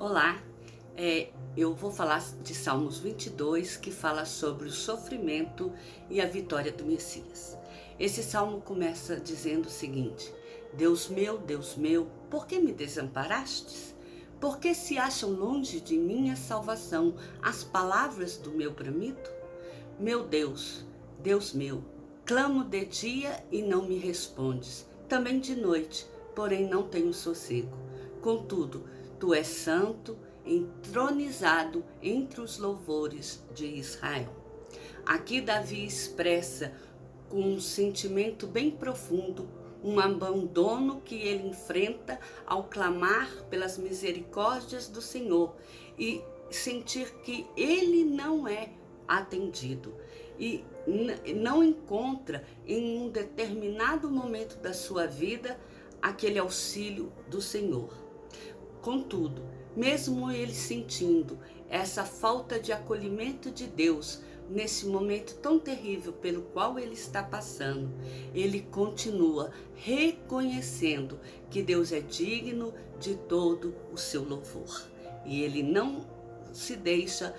Olá, eu vou falar de Salmos 22, que fala sobre o sofrimento e a vitória do Messias. Esse salmo começa dizendo o seguinte: Deus meu, por que me desamparastes? Por que se acham longe de mim a salvação, as palavras do meu bramido? Meu Deus meu, clamo de dia e não me respondes, também de noite, porém não tenho sossego. Contudo, tu és santo, entronizado entre os louvores de Israel. Aqui Davi expressa com um sentimento bem profundo um abandono que ele enfrenta ao clamar pelas misericórdias do Senhor e sentir que ele não é atendido e não encontra em um determinado momento da sua vida aquele auxílio do Senhor. Contudo, mesmo ele sentindo essa falta de acolhimento de Deus nesse momento tão terrível pelo qual ele está passando, ele continua reconhecendo que Deus é digno de todo o seu louvor. E ele não se deixa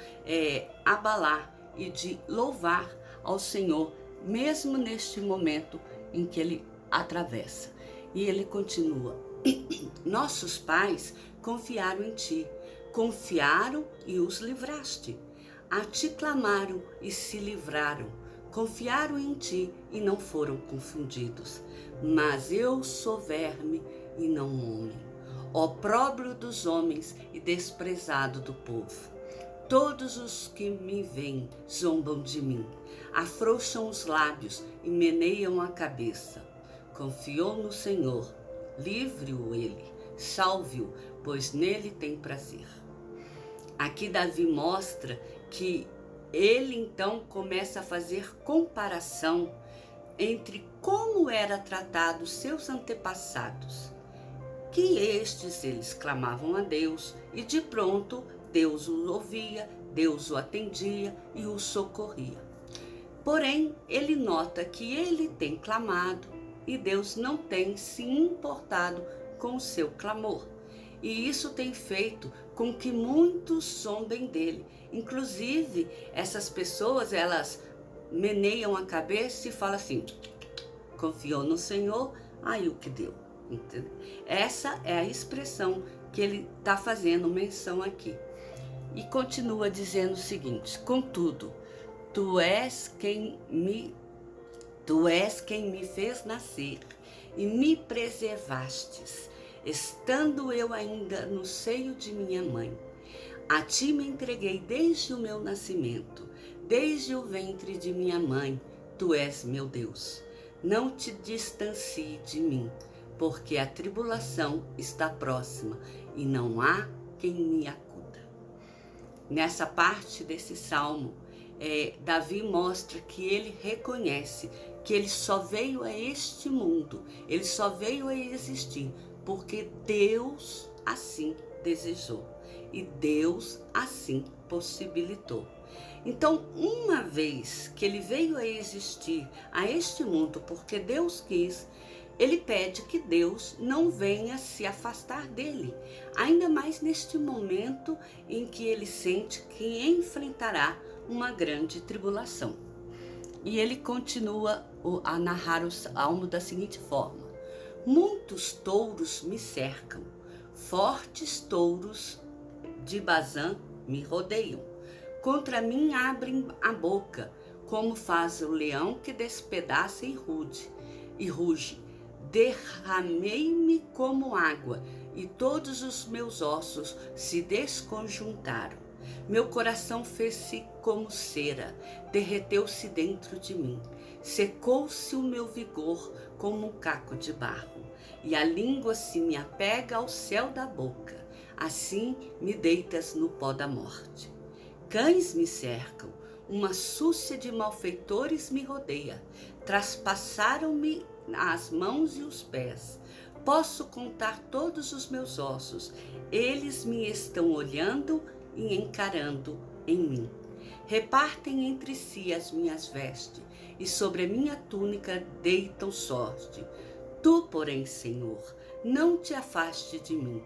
abalar e de louvar ao Senhor, mesmo neste momento em que ele atravessa. E ele continua: nossos pais confiaram em ti, confiaram e os livraste. A ti clamaram e se livraram, confiaram em ti e não foram confundidos. Mas eu sou verme e não homem, opróbrio dos homens e desprezado do povo. Todos os que me veem zombam de mim, afrouxam os lábios e meneiam a cabeça. Confiou no Senhor, livre-o ele, salve-o, pois nele tem prazer. Aqui Davi mostra que ele então começa a fazer comparação entre como era tratado seus antepassados, que eles clamavam a Deus e de pronto Deus o ouvia, Deus o atendia e o socorria. Porém, ele nota que ele tem clamado e Deus não tem se importado com o seu clamor. E isso tem feito com que muitos zombem dele. Inclusive, essas pessoas, elas meneiam a cabeça e falam assim: confiou no Senhor, aí o que deu. Entendeu? Essa é a expressão que ele está fazendo menção aqui. E continua dizendo o seguinte: contudo, tu és quem me fez nascer e me preservastes, estando eu ainda no seio de minha mãe. A ti me entreguei desde o meu nascimento, desde o ventre de minha mãe, tu és meu Deus. Não te distancie de mim, porque a tribulação está próxima e não há quem me acuda. Nessa parte desse salmo, Davi mostra que ele reconhece que ele só veio a este mundo, ele só veio a existir porque Deus assim desejou e Deus assim possibilitou. Então, uma vez que ele veio a existir a este mundo porque Deus quis, ele pede que Deus não venha se afastar dele, ainda mais neste momento em que ele sente que enfrentará uma grande tribulação. E ele continua a narrar o salmo da seguinte forma: muitos touros me cercam, fortes touros de Bazã me rodeiam. Contra mim abrem a boca, como faz o leão que despedaça e ruge. Derramei-me como água, e todos os meus ossos se desconjuntaram. Meu coração fez-se como cera, derreteu-se dentro de mim. Secou-se o meu vigor como um caco de barro, e a língua se me apega ao céu da boca. Assim me deitas no pó da morte. Cães me cercam, uma súcia de malfeitores me rodeia. Traspassaram-me as mãos e os pés. Posso contar todos os meus ossos. Eles me estão olhando e encarando em mim. Repartem entre si as minhas vestes, e sobre a minha túnica deitam sorte. Tu, porém, Senhor, não te afaste de mim.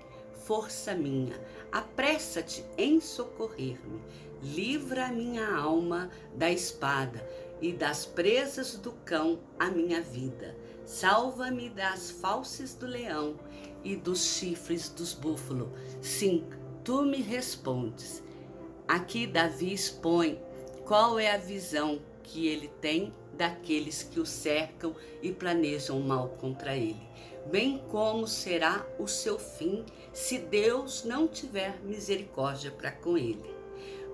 força minha, apressa-te em socorrer-me. Livra a minha alma da espada e das presas do cão a minha vida. Salva-me das fauces do leão e dos chifres dos búfalos. Sim, tu me respondes. Aqui Davi expõe qual é a visão que ele tem daqueles que o cercam e planejam mal contra ele, bem como será o seu fim se Deus não tiver misericórdia para com ele.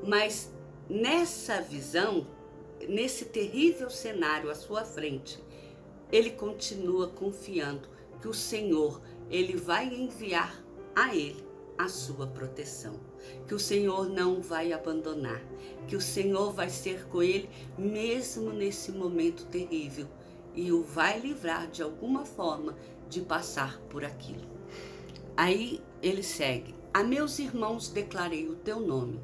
Mas nessa visão, nesse terrível cenário à sua frente, ele continua confiando que o Senhor, ele vai enviar a ele a sua proteção, que o Senhor não vai abandonar, que o Senhor vai ser com ele mesmo nesse momento terrível e o vai livrar de alguma forma de passar por aquilo. Aí ele segue: a meus irmãos declarei o teu nome,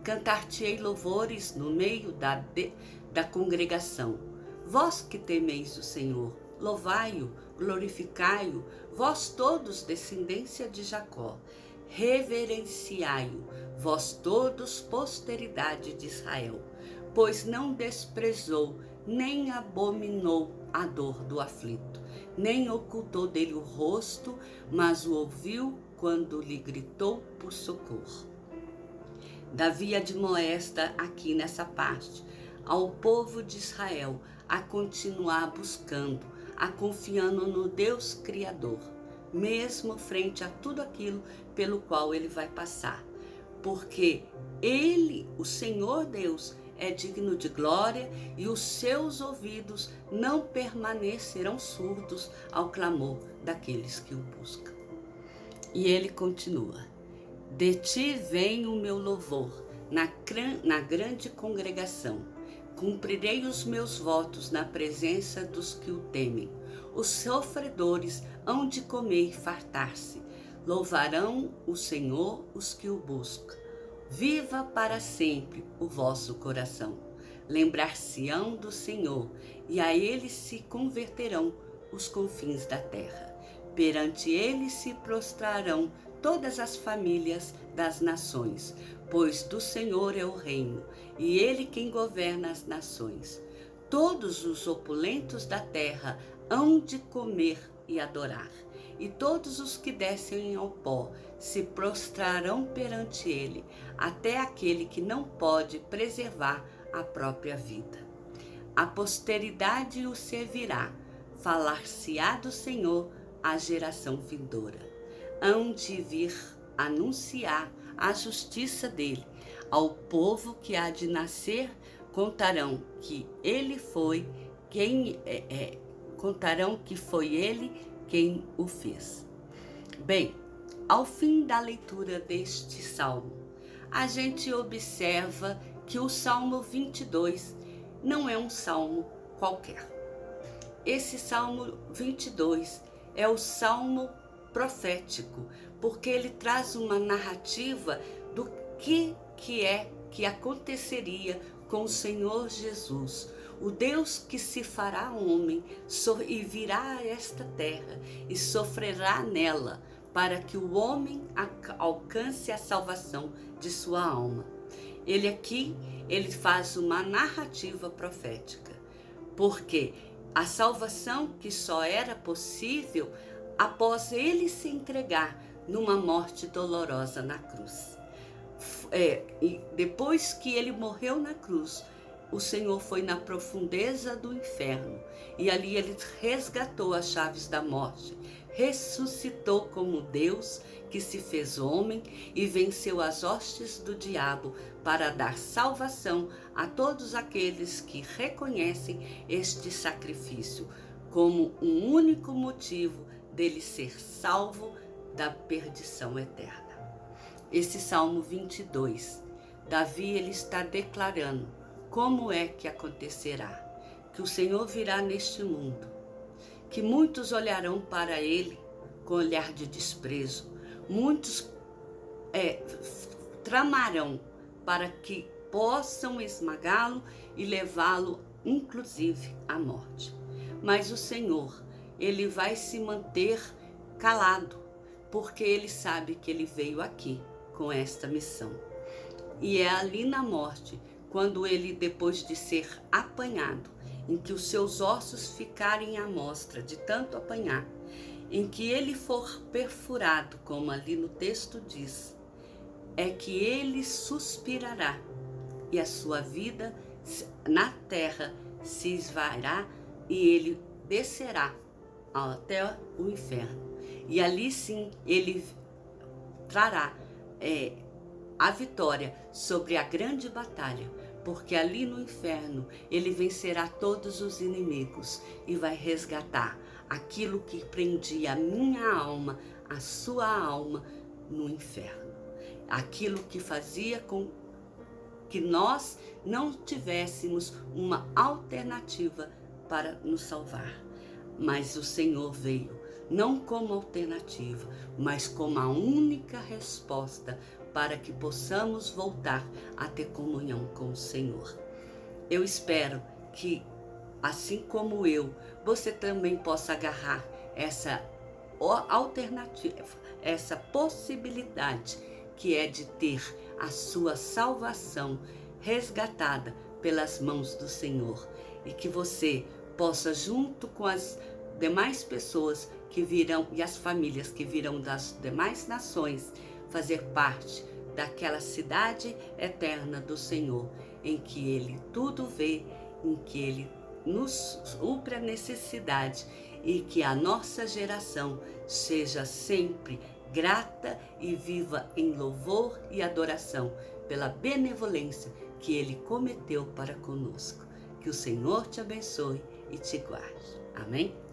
cantar-te-ei louvores no meio da congregação. Vós que temeis o Senhor, louvai-o, glorificai-o, vós todos descendência de Jacó. Reverenciai-o, vós todos posteridade de Israel, pois não desprezou, nem abominou a dor do aflito, nem ocultou dele o rosto, mas o ouviu quando lhe gritou por socorro. Davi admoesta aqui nessa parte ao povo de Israel a continuar buscando, a confiando no Deus Criador, mesmo frente a tudo aquilo pelo qual ele vai passar, porque ele, o Senhor Deus, é digno de glória e os seus ouvidos não permanecerão surdos ao clamor daqueles que o buscam. E ele continua: de ti vem o meu louvor na grande congregação, cumprirei os meus votos na presença dos que o temem. Os sofredores hão de comer e fartar-se. Louvarão o Senhor os que o buscam. Viva para sempre o vosso coração. Lembrar-se-ão do Senhor, e a ele se converterão os confins da terra. Perante ele se prostrarão todas as famílias das nações, pois do Senhor é o reino, e ele quem governa as nações. Todos os opulentos da terra hão de comer e adorar, e todos os que descem ao pó se prostrarão perante ele, até aquele que não pode preservar a própria vida. A posteridade o servirá, falar-se-á do Senhor à geração vindoura. Hão de vir anunciar a justiça dele ao povo que há de nascer. Contarão que ele foi contarão que foi ele quem o fez. Bem, ao fim da leitura deste salmo, a gente observa que o Salmo 22 não é um salmo qualquer. Esse Salmo 22 é o salmo profético, porque ele traz uma narrativa do que aconteceria com o Senhor Jesus, o Deus que se fará homem e virá a esta terra e sofrerá nela, para que o homem alcance a salvação de sua alma. Ele faz uma narrativa profética, porque a salvação que só era possível após ele se entregar numa morte dolorosa na cruz. E depois que ele morreu na cruz, o Senhor foi na profundeza do inferno e ali ele resgatou as chaves da morte, ressuscitou como Deus que se fez homem e venceu as hostes do diabo para dar salvação a todos aqueles que reconhecem este sacrifício como um único motivo dele ser salvo da perdição eterna. Esse Salmo 22, Davi ele está declarando como é que acontecerá, que o Senhor virá neste mundo, que muitos olharão para ele com olhar de desprezo, muitos tramarão para que possam esmagá-lo e levá-lo inclusive à morte. Mas o Senhor, ele vai se manter calado, porque ele sabe que ele veio aqui com esta missão. E é ali na morte, quando ele, depois de ser apanhado, em que os seus ossos ficarem à mostra de tanto apanhar, em que ele for perfurado, como ali no texto diz, é que ele suspirará e a sua vida na terra se esvairá e ele descerá até o inferno. E ali sim ele trará a vitória sobre a grande batalha, porque ali no inferno ele vencerá todos os inimigos e vai resgatar aquilo que prendia a minha alma, a sua alma no inferno. Aquilo que fazia com que nós não tivéssemos uma alternativa para nos salvar. Mas o Senhor veio, não como alternativa, mas como a única resposta para que possamos voltar a ter comunhão com o Senhor. Eu espero que, assim como eu, você também possa agarrar essa alternativa, essa possibilidade que é de ter a sua salvação resgatada pelas mãos do Senhor, e que você possa, junto com as demais pessoas que virão e as famílias que virão das demais nações, fazer parte daquela cidade eterna do Senhor, em que Ele tudo vê, em que Ele nos supre a necessidade e que a nossa geração seja sempre grata e viva em louvor e adoração pela benevolência que Ele cometeu para conosco. Que o Senhor te abençoe e te guarde. Amém?